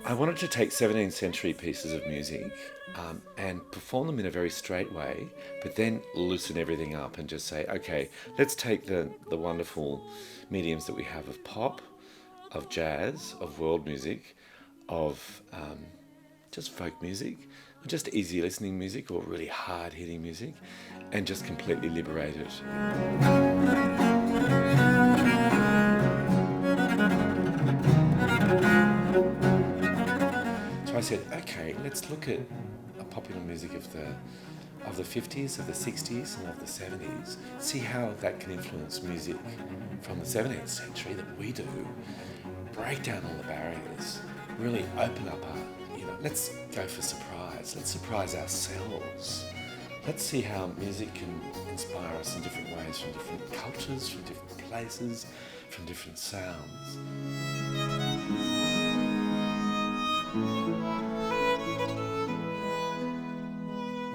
I wanted to take 17th century pieces of music and perform them in a very straight way, but then loosen everything up and just say, okay, let's take the wonderful mediums that we have of pop, of jazz, of world music, of just folk music, just easy listening music or really hard hitting music, and just completely liberate it. So I said, okay, let's look at a popular music of the 50s, of the 60s and of the 70s, see how that can influence music from the 17th century that we do, break down all the barriers, really open up let's go for surprise, let's surprise ourselves. Let's see how music can inspire us in different ways, from different cultures, from different places, from different sounds.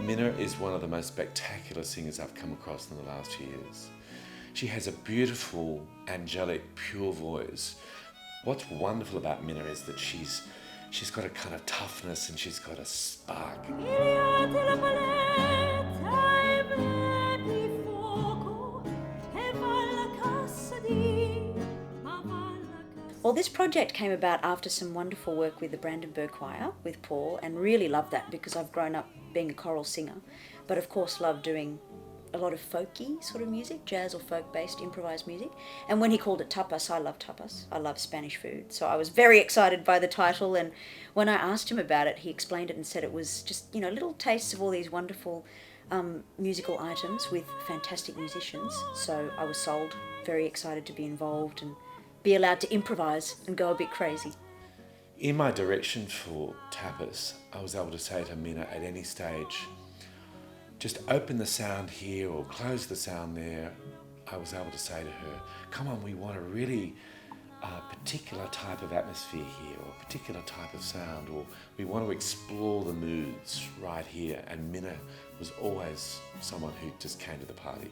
Minna is one of the most spectacular singers I've come across in the last years. She has a beautiful, angelic, pure voice. What's wonderful about Minna is that she's got a kind of toughness and she's got a spark. Well, this project came about after some wonderful work with the Brandenburg Choir, with Paul, and really loved that because I've grown up being a choral singer, but of course love doing a lot of folky sort of music, jazz or folk-based improvised music. And when he called it Tapas, I love tapas. I love Spanish food. So I was very excited by the title, and when I asked him about it, he explained it and said it was just, little tastes of all these wonderful musical items with fantastic musicians. So I was sold, very excited to be involved and be allowed to improvise and go a bit crazy. In my direction for Tapas, I was able to say to Minna at any stage, just open the sound here or close the sound there. I was able to say to her, come on, we want a really particular type of atmosphere here, or a particular type of sound, or we want to explore the moods right here. And Minna was always someone who just came to the party.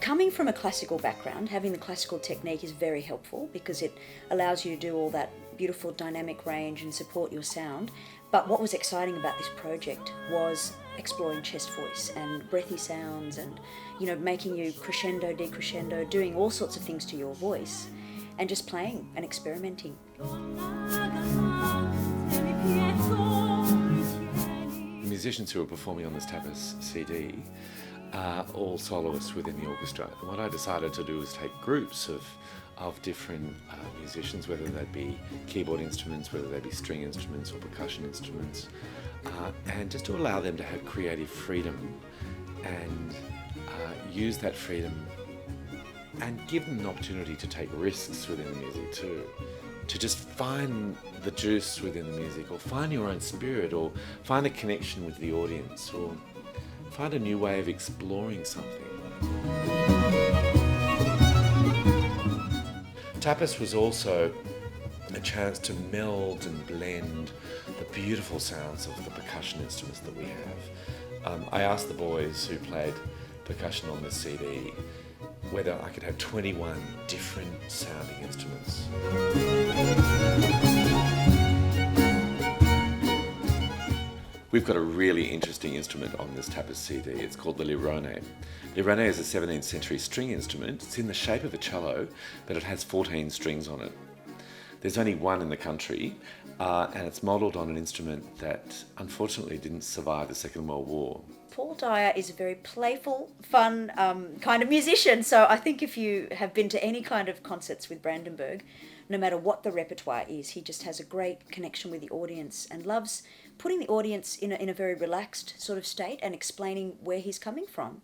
Coming from a classical background, having the classical technique is very helpful because it allows you to do all that beautiful dynamic range and support your sound. But what was exciting about this project was exploring chest voice and breathy sounds and, making you crescendo, decrescendo, doing all sorts of things to your voice and just playing and experimenting. The musicians who are performing on this Tapas CD are all soloists within the orchestra. And what I decided to do was take groups of different musicians, whether they be keyboard instruments, whether they be string instruments or percussion instruments, and just to allow them to have creative freedom and use that freedom and give them an opportunity to take risks within the music too, to just find the juice within the music, or find your own spirit, or find a connection with the audience, or find a new way of exploring something. Tapas was also a chance to meld and blend the beautiful sounds of the percussion instruments that we have. I asked the boys who played percussion on this CD whether I could have 21 different sounding instruments. We've got a really interesting instrument on this Tapas CD. It's called the lirone. Lirone is a 17th century string instrument. It's in the shape of a cello, but it has 14 strings on it. There's only one in the country, and it's modelled on an instrument that unfortunately didn't survive the Second World War. Paul Dyer is a very playful, fun kind of musician, so I think if you have been to any kind of concerts with Brandenburg, no matter what the repertoire is, he just has a great connection with the audience and loves putting the audience in a very relaxed sort of state and explaining where he's coming from.